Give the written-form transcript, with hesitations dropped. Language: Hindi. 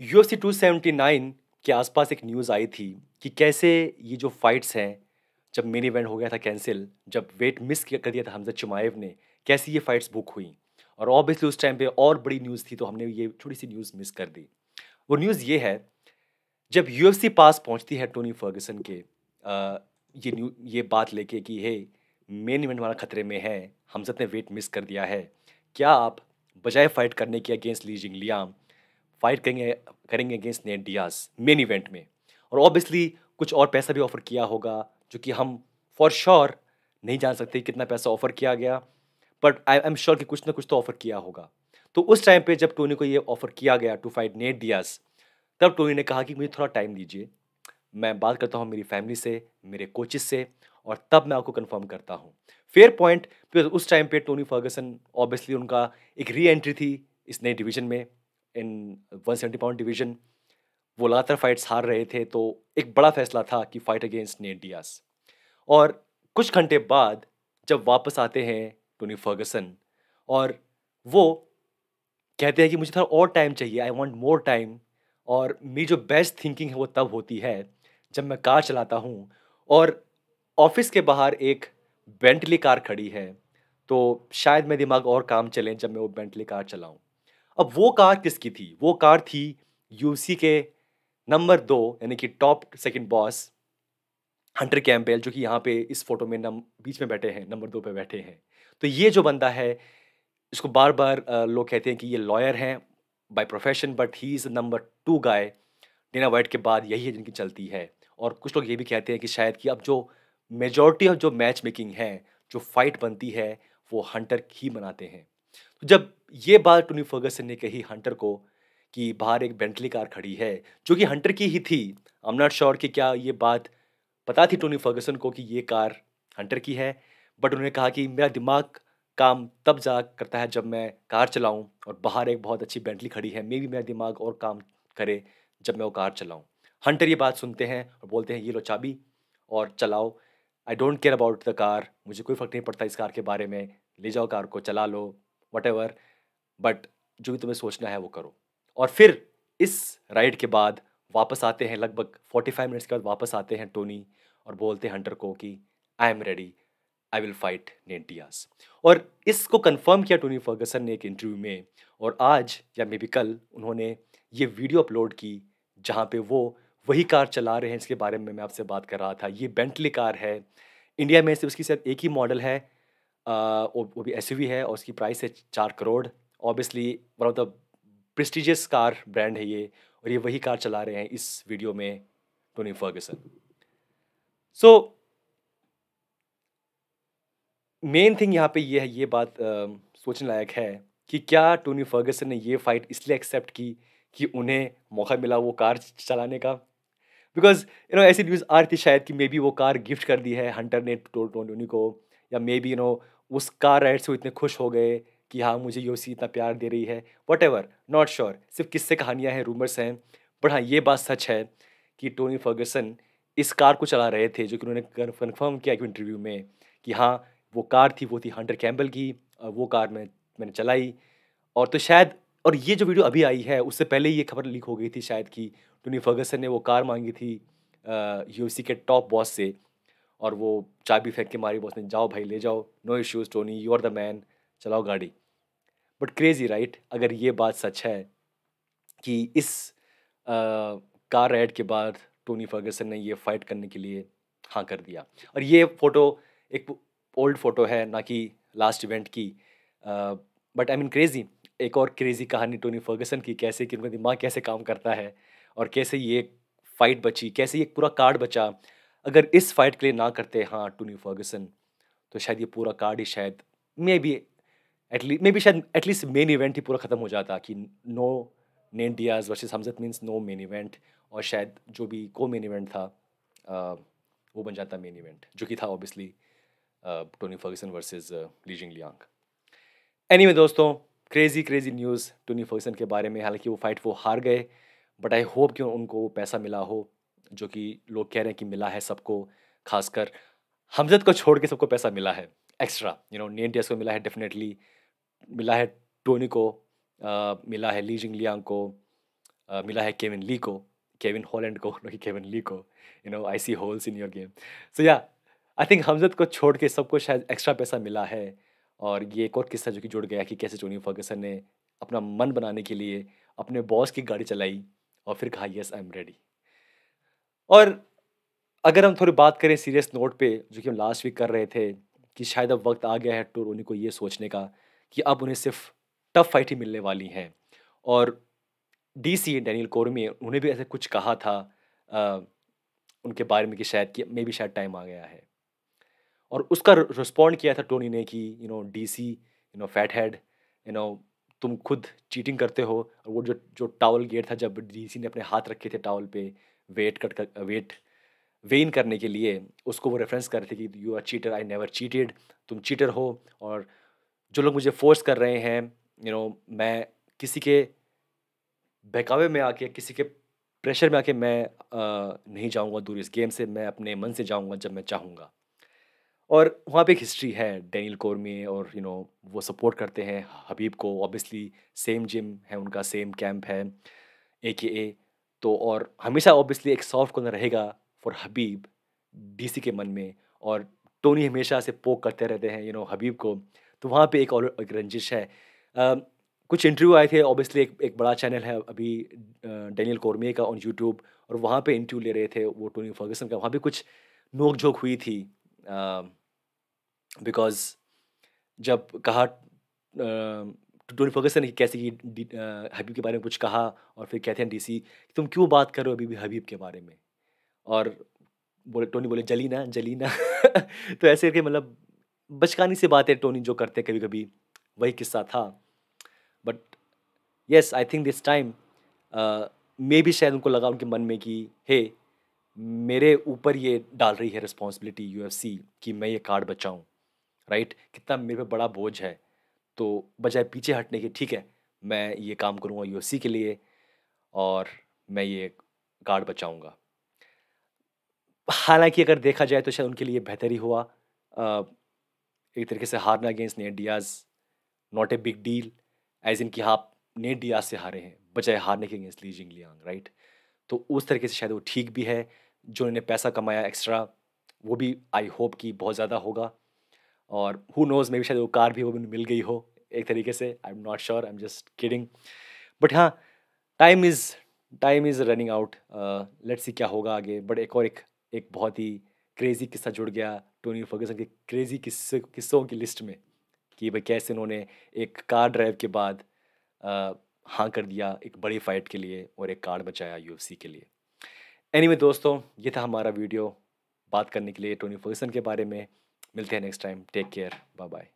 UFC 279 के आसपास एक न्यूज़ आई थी कि कैसे ये जो फाइट्स हैं, जब मेन इवेंट हो गया था कैंसिल, जब वेट मिस कर दिया था हमज़ा चिमाएव ने, कैसे ये फाइट्स बुक हुई। और ऑब्वियसली उस टाइम पे और बड़ी न्यूज़ थी, तो हमने ये थोड़ी-सी न्यूज़ मिस कर दी। वो न्यूज़ ये है, जब यूएफसी पास पहुँचती है टोनी फर्ग्यूसन के ये बात लेके कि हे, मेन इवेंट हमारा खतरे में है, हमज़ा ने वेट मिस कर दिया है। क्या आप बजाय फाइट करने के अगेंस्ट ली जिंगलियांग फाइट करेंगे करेंगे against Nate Diaz main event में। और ऑब्वियसली कुछ और पैसा भी ऑफर किया होगा, जो कि हम फॉर श्योर नहीं जान सकते कितना पैसा ऑफर किया गया, बट आई एम श्योर कि कुछ ना कुछ तो ऑफर किया होगा। तो उस टाइम पे जब टोनी को ये ऑफर किया गया टू फाइट नेट डियाज, तब टोनी ने कहा कि मुझे थोड़ा टाइम दीजिए, मैं बात करता हूँ मेरी फैमिली से, मेरे कोचेस से, और तब मैं आपको कंफर्म करता हूँ। Fair point. फिर उस टाइम पे टोनी फर्गसन ऑब्वियसली उनका एक री एंट्री थी इस नए डिवीजन में, इन 170 पाउंड डिवीजन। वो लगातार फाइट्स हार रहे थे, तो एक बड़ा फैसला था कि फाइट अगेंस्ट नेट डियाज। और कुछ घंटे बाद जब वापस आते हैं टोनी फर्गसन, और वो कहते हैं कि मुझे थोड़ा और टाइम चाहिए, आई वांट मोर टाइम। और मेरी जो बेस्ट थिंकिंग है वो तब होती है जब मैं कार चलाता हूँ और ऑफिस के बाहर एक बेंटली कार खड़ी है, तो शायद मेरे दिमाग और काम चले जब मैं वो बेंटली कार चलाऊं। अब वो कार किसकी थी? वो कार थी यूसी के नंबर 2, यानी कि top second boss Hunter Campbell, जो कि यहाँ पे इस फोटो में बीच में बैठे हैं, नंबर 2 पे बैठे हैं। तो ये जो बंदा है, इसको बार-बार लोग कहते हैं कि ये लॉयर हैं by profession, but he is number 2 guy. Dana White के बाद यही है जिनकी चलती है। और कुछ लोग ये भी कहते हैं कि शायद कि अब जो मेजॉरिटी ऑफ जो मैच मेकिंग है, जो फाइट बनती है, वो हंटर ही बनाते हैं। तो जब ये बात टोनी फर्गसन ने कही हंटर को कि बाहर एक बेंटली कार खड़ी है, जो कि हंटर की ही थी, आई एम नॉट श्योर कि क्या ये बात पता थी टोनी फर्गसन को कि ये कार हंटर की है, बट उन्होंने कहा कि मेरा दिमाग काम तब जा करता है जब मैं कार चलाऊं और बाहर एक बहुत अच्छी बेंटली खड़ी है, मे बी मेरा दिमाग और काम करे जब मैं वो कार चलाऊं। हंटर ये बात सुनते हैं और बोलते हैं ये लो चाबी और चलाओ। I don't care about the car, मुझे कोई फ़र्क नहीं पड़ता इस कार के बारे में, ले जाओ कार को चला लो, वटेवर, बट जो भी तुम्हें सोचना है वो करो। और फिर इस राइड के बाद वापस आते हैं, लगभग 45 मिनट्स के बाद वापस आते हैं टोनी और बोलते हैं हंटर को कि I am ready, I will fight Nate Diaz. और इसको कंफर्म किया टोनी फर्गसन ने एक इंटरव्यू में, और आज या मे बी कल उन्होंने ये वीडियो अपलोड की जहाँ पे वो वही कार चला रहे हैं जिसके बारे में मैं आपसे बात कर रहा था। ये बेंटली कार है, इंडिया में सिर्फ उसकी शायद एक ही मॉडल है, वो भी एसयूवी है, और उसकी प्राइस है 4 crore. Obviously one of the prestigious car brand है ये, और ये वही कार चला रहे हैं इस वीडियो में Tony Fergusson. So main thing यहाँ पे ये है, ये बात सोचने लायक है कि क्या टोनी फर्गसन ने ये फाइट इसलिए एक्सेप्ट की कि उन्हें मौका मिला वो कार चलाने का। बिकॉज ऐसी न्यूज़ आ रही थी शायद कि मे बी वो कार गिफ्ट कर दी है हंटर ने टोनी को, या मे बी उस कार राइड से वो इतने खुश हो गए कि हाँ मुझे यूसी इतना प्यार दे रही है, वट एवर, नॉट श्योर, सिर्फ किस्से कहानियाँ हैं, रूमर्स हैं। बट हाँ, ये बात सच है कि टोनी फर्गसन इस कार को चला रहे थे, जो कि उन्होंने कन्फर्म किया एक इंटरव्यू में कि हाँ वो कार थी, वो थी हंटर कैम्पबेल की, वो कार मैंने चलाई। और तो शायद, और ये जो वीडियो अभी आई है उससे पहले ही ये खबर लीक हो गई थी शायद कि टोनी फर्गसन ने वो कार मांगी थी यूएफसी के टॉप बॉस से, और वो चाबी फेंक के मारी बॉस ने, जाओ भाई ले जाओ, no issues Tony, you are the man, चलाओ गाड़ी। बट क्रेजी राइट, अगर ये बात सच है कि इस कार राइड के बाद टोनी फर्गसन ने ये फाइट करने के लिए हाँ कर दिया। और ये फोटो एक ओल्ड फोटो है, ना कि लास्ट इवेंट की, बट आई मीन क्रेजी। एक और क्रेजी कहानी टोनी फर्गसन की, कैसे कि उनका दिमाग कैसे काम करता है और कैसे ये फाइट बची, कैसे ये पूरा कार्ड बचा। अगर इस फाइट के लिए ना करते हाँ टोनी फर्गसन, तो शायद ये पूरा कार्ड ही शायद मे बी शायद एटलीस्ट मेन इवेंट ही पूरा ख़त्म हो जाता कि no Nate Diaz versus Khamzat, means no main event, और शायद जो भी को मेन इवेंट था वो बन जाता मेन इवेंट, जो कि था ऑब्वियसली टोनी फर्गसन वर्सेस ली जिंगलियांग। एनीवे दोस्तों, crazy crazy news Tony Fergusson के बारे में। हालांकि वो फाइट वो हार गए, बट आई होप कि उनको वो पैसा मिला हो जो कि लोग कह रहे हैं कि मिला है सबको, खासकर हमजद को छोड़ के सबको पैसा मिला है एक्स्ट्रा। नेट डियाज को मिला है डेफिनेटली, मिला है टोनी को, मिला है ली जिंगलियांग को, मिला है केविन ली को, केविन हॉलैंड को, ना कि केविन ली को। आई सी होल्स इन योर गेम। सो या, आई थिंक हमजद को छोड़ के सबको शायद एक्स्ट्रा पैसा मिला है। और ये एक और किस्सा जो कि जुड़ गया कि कैसे टोनी फर्गसन ने अपना मन बनाने के लिए अपने बॉस की गाड़ी चलाई और फिर कहा यस आई एम रेडी। और अगर हम थोड़ी बात करें सीरियस नोट पे, जो कि हम लास्ट वीक कर रहे थे, कि शायद अब वक्त आ गया है टोनी को ये सोचने का कि अब उन्हें सिर्फ टफ फाइट ही मिलने वाली हैं। और डीसी डैनियल कॉर्मिये उन्होंने भी ऐसे कुछ कहा था अ, उनके बारे में कि शायद कि मे बी शायद टाइम आ गया है। और उसका रिस्पॉन्ड किया था टोनी ने कि DC fat head, you know तुम खुद चीटिंग करते हो। और वो जो जो टावल गेट था, जब डीसी ने अपने हाथ रखे थे टावल पे वेट वेइन करने के लिए, उसको वो रेफरेंस कर रहे थे कि you are cheater, I never cheated, तुम चीटर हो। और जो लोग मुझे फोर्स कर रहे हैं, मैं किसी के बहकावे में आके, किसी के प्रेशर में आके मैं नहीं जाऊंगा दूर इस गेम से, मैं अपने मन से जाऊंगा जब मैं चाहूँगा। और वहाँ पे एक हिस्ट्री है डैनियल कॉर्मिये, और वो सपोर्ट करते हैं हबीब को। ऑब्वियसली सेम जिम है उनका, सेम कैंप है, ए। तो और हमेशा ऑब्वियसली एक सॉफ्ट कॉर्नर रहेगा फॉर हबीब डीसी के मन में। और टोनी हमेशा से पोक करते रहते हैं हबीब को। तो वहाँ पे एक और एक रंजिश है। अ, कुछ इंटरव्यू आए थे, ऑब्वियसली एक बड़ा चैनल है अभी डैनियल कॉर्मिये का ऑन यूट्यूब, और वहाँ पे इंटरव्यू ले रहे थे वो टोनी फर्गसन का। वहाँ पे कुछ नोक झोंक हुई थी, बिकॉज जब कहा टोनी फर्गसन ने कि कैसे कि हबीब के बारे में कुछ कहा, और फिर कहते हैं डीसी कि तुम क्यों बात कर रहे हो अभी भी हबीब के बारे में। और टोनी बोले जलीना जलीना। तो ऐसे करके मतलब बचकानी से बातें टोनी जो करते कभी कभी, वही किस्सा था। But yes, I think this time मे भी शायद उनको लगा उनके मन में कि हे, मेरे ऊपर ये डाल रही है रिस्पॉन्सिबिलिटी यूएफसी कि मैं ये कार्ड बचाऊं, राइट? कितना मेरे पे बड़ा बोझ है। तो बजाय पीछे हटने के, ठीक है, मैं ये काम करूँगा यूएफसी के लिए, और मैं ये कार्ड बचाऊंगा। हालांकि अगर देखा जाए तो शायद उनके लिए बेहतर ही हुआ। अ, एक तरीके से हारना against Nate Diaz not a big deal, as in कि आप नेट डियाज से हारे हैं बजाय हारने के अगेंस्ट ली जिंगलियांग, राइट? तो उस तरीके से शायद वो ठीक भी है। जो उन्होंने पैसा कमाया एक्स्ट्रा, वो भी आई होप कि बहुत ज़्यादा होगा। और हु नोज़, मे बी शायद वो कार भी वो मिल गई हो एक तरीके से। I am not sure, I am just kidding. But हाँ, time is time is running out. Let's see क्या होगा आगे। बट एक और एक बहुत ही क्रेज़ी किस्सा जुड़ गया टोनी फर्गसन के क्रेज़ी किस्सों की लिस्ट में, कि भाई कैसे उन्होंने एक कार ड्राइव के बाद हाँ कर दिया एक बड़ी फाइट के लिए, और एक कार्ड बचाया यूएफसी के लिए। एनीवे दोस्तों, ये था हमारा वीडियो बात करने के लिए टोनी फर्गसन के बारे में। मिलते हैं next time. Take care, bye bye.